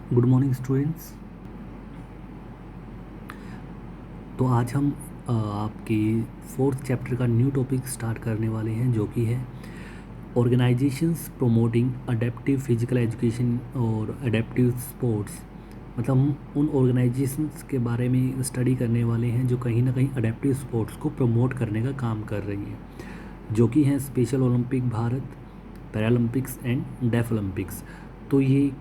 Good morning students. तो आज हम आपके फोर्थ चैप्टर का न्यू टॉपिक स्टार्ट करने वाले हैं, जो कि है organisations promoting adaptive physical education और अडेप्टिव स्पोर्ट्स। मतलब हम उन ऑर्गेनाइजेशंस के बारे में स्टडी करने वाले हैं जो कहीं ना कहीं अडेप्टिव स्पोर्ट्स को प्रमोट करने का काम कर रही हैं, जो कि हैं special Olympic Bharat, Paralympics and Deaf Olympics. तो ये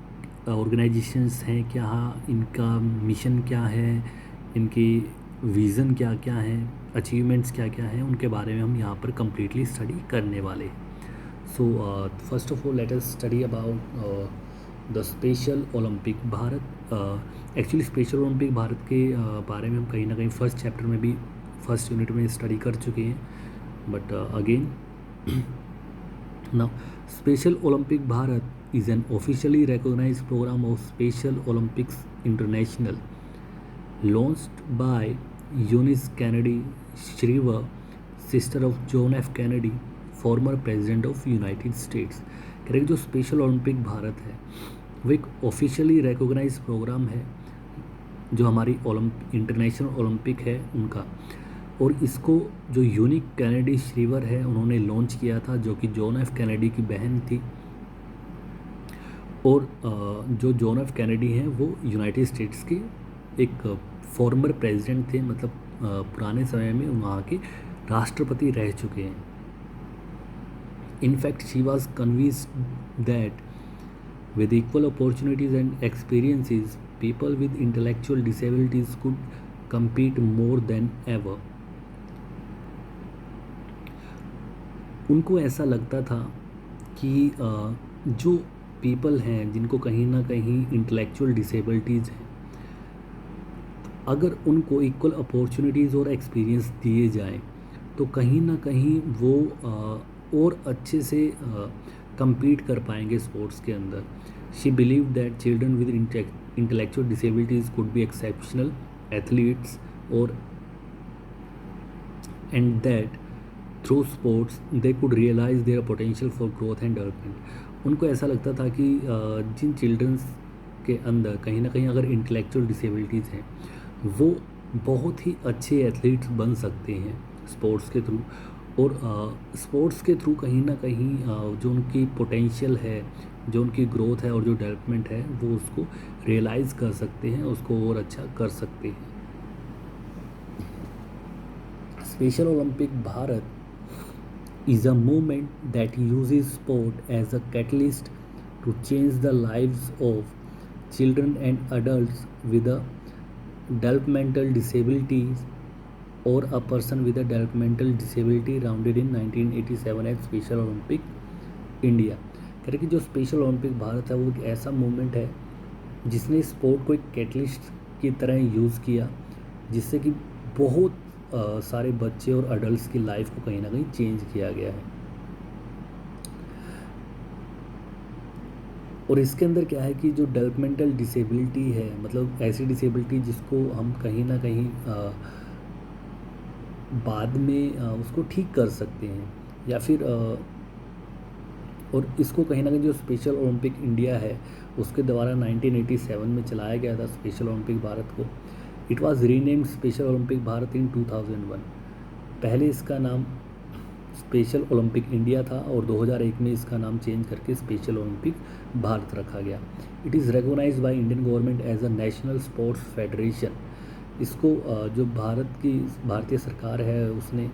ऑर्गेनाइजेशंस हैं क्या, इनका मिशन क्या है, इनकी विज़न क्या क्या है, अचीवमेंट्स क्या क्या हैं, उनके बारे में हम यहाँ पर कम्प्लीटली स्टडी करने वाले हैं। So first of all let us study about the special Olympic Bharat. Actually special Olympic Bharat के बारे में हम कहीं ना कहीं फर्स्ट चैप्टर में भी फर्स्ट यूनिट में स्टडी कर चुके हैं, but again now Special Olympic Bharat is an officially recognized program of Special Olympics International launched by Eunice Kennedy Shriver, sister of John F. Kennedy, former president of United States। Correct. जो special Olympic Bharat है वो एक officially recognise programme है जो हमारी international Olympic है उनका, और इसको जो यूनिक कैनेडी श्रीवर है उन्होंने लॉन्च किया था, जो कि जॉन एफ कैनेडी की बहन थी। और जो जॉन एफ कैनेडी हैं वो यूनाइटेड स्टेट्स के एक फॉर्मर प्रेसिडेंट थे, मतलब पुराने समय में वहाँ के राष्ट्रपति रह चुके हैं। In fact she was convinced that with equal opportunities and experiences, people with intellectual disabilities could compete more than ever। उनको ऐसा लगता था कि जो पीपल हैं जिनको कहीं ना कहीं इंटेलेक्चुअल डिसेबिलिटीज़ हैं, अगर उनको इक्वल अपॉर्चुनिटीज़ और एक्सपीरियंस दिए जाएं तो कहीं ना कहीं वो और अच्छे से compete कर पाएंगे स्पोर्ट्स के अंदर। She believe that children with intellectual disabilities could be exceptional athletes और and that through sports they could realise their potential for growth and development. उनको ऐसा लगता था कि जिन चिल्ड्रंस के अंदर कहीं ना कहीं अगर इंटेलेक्चुअल डिसेबिलिटीज़ हैं वो बहुत ही अच्छे एथलीट्स बन सकते हैं स्पोर्ट्स के थ्रू, और स्पोर्ट्स के थ्रू कहीं ना कहीं जो उनकी पोटेंशियल है, जो उनकी ग्रोथ है और जो डेवलपमेंट है वो उसको रियलाइज़ कर सकते हैं, उसको और अच्छा कर सकते हैं। Special Olympic Bharat is a movement that uses sport as a catalyst to change the lives of children and adults with a developmental disabilities or a person with a developmental disability rounded in 1987 as special Olympic India. कह रहे कि जो special Olympic Bharat है वो एक ऐसा movement है जिसने स्पोर्ट को एक कैटलिस्ट की तरह यूज़ किया, जिससे कि बहुत सारे बच्चे और अडल्ट्स की लाइफ को कहीं ना कहीं चेंज किया गया है। और इसके अंदर क्या है कि जो डेवलपमेंटल डिसेबिलिटी है, मतलब ऐसी डिसेबिलिटी जिसको हम कहीं ना कहीं बाद में उसको ठीक कर सकते हैं, या फिर और इसको कहीं ना कहीं जो स्पेशल ओलंपिक इंडिया है उसके द्वारा 1987 में चलाया गया था स्पेशल ओलंपिक भारत को। It was renamed special Olympic Bharat in 2001। पहले इसका नाम स्पेशल ओलंपिक इंडिया था और 2001 में इसका नाम चेंज करके स्पेशल ओलंपिक भारत रखा गया। It is recognized by Indian government as a national sports federation. इसको जो भारतीय सरकार है उसने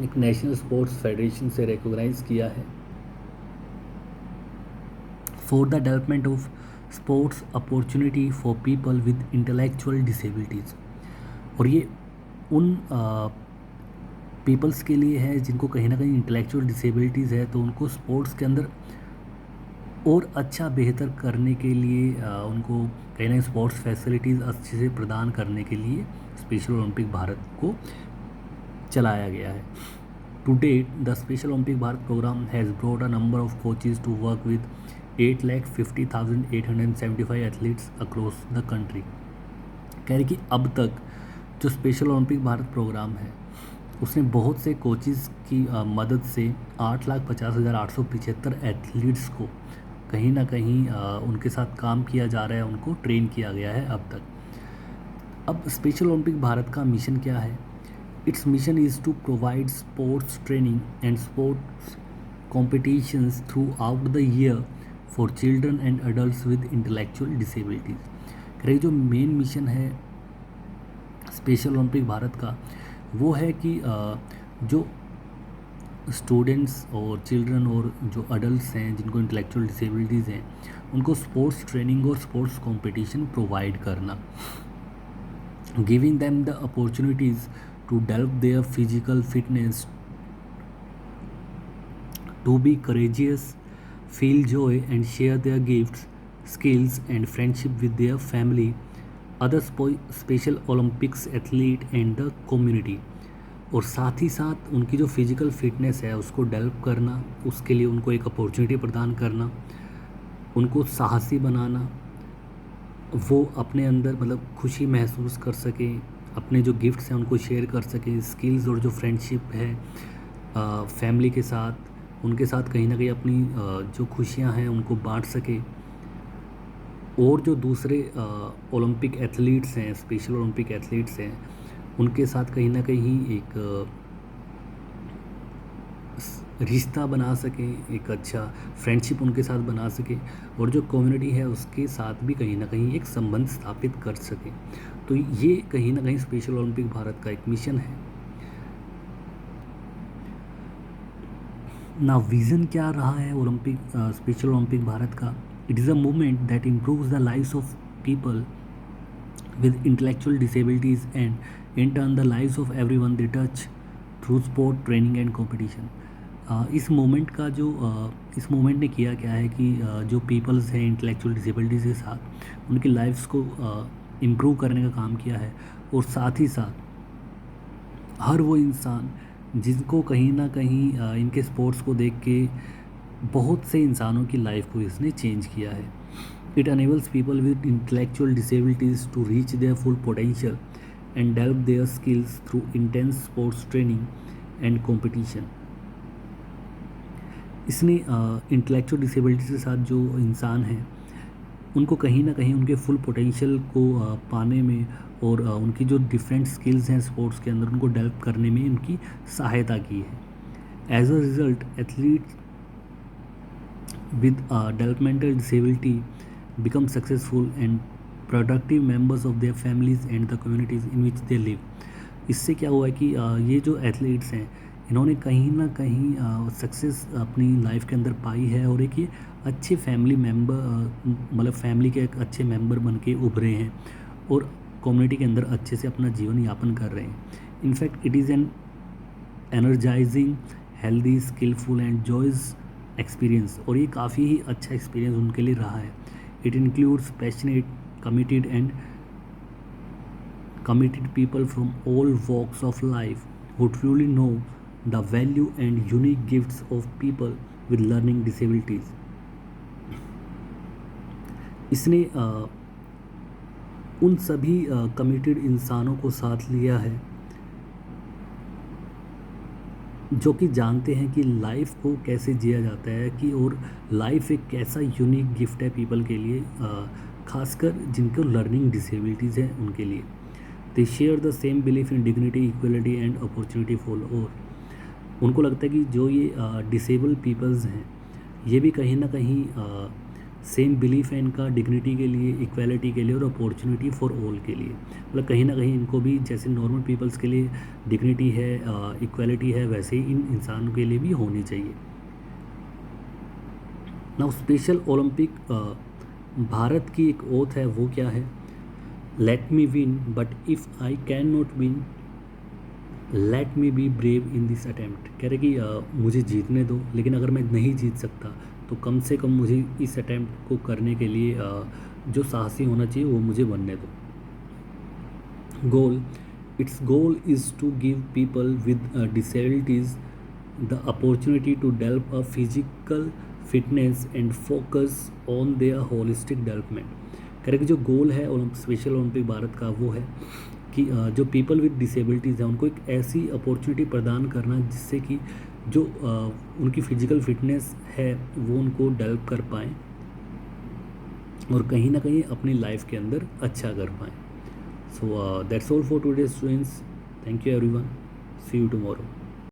एक नेशनल स्पोर्ट्स फेडरेशन से रिकॉग्नाइज किया है। For the development of sports opportunity for people with intellectual disabilities. और ये उन पीपल्स के लिए है जिनको कहीं ना कहीं इंटेलेक्चुअल डिसेबिलिटीज़ है, तो उनको स्पोर्ट्स के अंदर और अच्छा बेहतर करने के लिए उनको कहीं ना स्पोर्ट्स फैसिलिटीज़ अच्छे से प्रदान करने के लिए स्पेशल ओलंपिक भारत को चलाया गया है। To date the special Olympic Bharat program has brought a number of coaches to work with 8,50,875 athletes across the country. कह रही कि अब तक जो स्पेशल ओलंपिक भारत प्रोग्राम है उसने बहुत से कोचेज़ की मदद से 8,50,875 एथलीट्स को कहीं ना कहीं उनके साथ काम किया जा रहा है, उनको ट्रेन किया गया है अब तक। अब स्पेशल ओलंपिक भारत का मिशन क्या है? Its mission is to provide sports training and sports competitions throughout the year for children and adults with intellectual disabilities। करें जो मेन मिशन है स्पेशल ओलंपिक भारत का वो है कि जो स्टूडेंट्स और चिल्ड्रन और जो अडल्ट्स हैं जिनको इंटेलेक्चुअल डिसेबिलिटीज़ हैं उनको स्पोर्ट्स ट्रेनिंग और स्पोर्ट्स कंपटीशन प्रोवाइड करना, giving them the opportunities to develop their physical fitness, to be courageous, feel joy and share their gifts, skills and friendship with their family, other special Olympics athlete and the community। और साथ ही साथ उनकी जो physical fitness है उसको develop करना, उसके लिए उनको एक अपॉर्चुनिटी प्रदान करना, उनको साहसी बनाना, वो अपने अंदर मतलब खुशी महसूस कर सकें, अपने जो गिफ्ट्स हैं उनको शेयर कर सकें, स्किल्स और जो फ्रेंडशिप है फैमिली के साथ, उनके साथ कहीं ना कहीं अपनी जो खुशियां हैं उनको बांट सके। और जो दूसरे ओलंपिक एथलीट्स हैं, स्पेशल ओलंपिक एथलीट्स हैं, उनके साथ कहीं ना कहीं एक रिश्ता बना सके, एक अच्छा फ्रेंडशिप उनके साथ बना सके, और जो कम्युनिटी है उसके साथ भी कहीं ना कहीं एक संबंध स्थापित कर सके। तो ये कहीं ना कहीं स्पेशल ओलंपिक भारत का एक मिशन है। ना विज़न क्या रहा है ओलंपिक स्पेशल ओलंपिक भारत का? It is a movement that improves the lives of people with intellectual disabilities and in turn the lives of everyone they touch through sport training and competition. इस movement का जो इस movement ने किया क्या है कि जो पीपल्स हैं इंटेलेक्चुअल डिसेबिलिटीज़ के साथ उनकी लाइफ्स को इम्प्रूव करने का काम किया है, और साथ ही साथ हर वो इंसान जिनको कहीं ना कहीं इनके स्पोर्ट्स को देख के बहुत से इंसानों की लाइफ को इसने चेंज किया है। It enables people with intellectual disabilities to reach their full potential and develop their skills through intense sports training and competition. इसने इंटेलेक्चुअल डिसेबिलिटी के साथ जो इंसान हैं उनको कहीं ना कहीं उनके फुल पोटेंशियल को पाने में और उनकी जो डिफरेंट स्किल्स हैं स्पोर्ट्स के अंदर उनको डेवलप करने में उनकी सहायता की है। As a result athlete with developmental disability become successful and productive members of their families and the communities in which they live. इससे क्या हुआ है कि ये जो एथलीट्स हैं इन्होंने कहीं ना कहीं सक्सेस अपनी लाइफ के अंदर पाई है, और एक ये अच्छे फैमिली मेंबर मतलब फैमिली के एक अच्छे मेंबर बन के उभरे हैं और कम्युनिटी के अंदर अच्छे से अपना जीवन यापन कर रहे हैं। In fact it is an energizing, healthy, skillful and joyous experience, और ये काफ़ी ही अच्छा एक्सपीरियंस उनके लिए रहा है। It includes passionate, committed people from all walks of life who truly know the value and unique gifts of people with learning disabilities। इसने उन सभी कमिटेड इंसानों को साथ लिया है जो कि जानते हैं कि लाइफ को कैसे जिया जाता है, कि और लाइफ एक कैसा यूनिक गिफ्ट है पीपल के लिए, खासकर जिनको लर्निंग डिसेबिलिटीज़ हैं उनके लिए। They share the same belief in dignity, equality and opportunity for all. उनको लगता है कि जो ये डिसेबल पीपल्स हैं ये भी कहीं ना कहीं सेम बिलीफ है इनका डिग्निटी के लिए, इक्वालिटी के लिए और अपॉर्चुनिटी फॉर ऑल के लिए। मतलब कहीं ना कहीं इनको भी जैसे नॉर्मल पीपल्स के लिए डिग्निटी है, इक्वालिटी है, वैसे ही इन इंसानों के लिए भी होनी चाहिए। नाउ स्पेशल ओलंपिक भारत की एक ओथ है, वो क्या है? Let me win but if I can not win let me be brave in this attempt. कह रहे कि मुझे जीतने दो, लेकिन अगर मैं नहीं जीत सकता तो कम से कम मुझे इस अटैम्प्ट को करने के लिए जो साहसी होना चाहिए वो मुझे बनने दो। Goal, it's goal is to give people with disabilities the opportunity to develop a physical fitness and focus on their holistic development. कह रहे कि जो गोल है स्पेशल ओलंपिक भारत का वो है कि जो पीपल विद डिसेबिलिटीज़ हैं उनको एक ऐसी अपॉर्चुनिटी प्रदान करना जिससे कि जो उनकी फ़िज़िकल फिटनेस है वो उनको डेवलप कर पाएँ, और कहीं ना कहीं अपनी लाइफ के अंदर अच्छा कर पाएँ। So that's all for today students. Thank you everyone. See you tomorrow.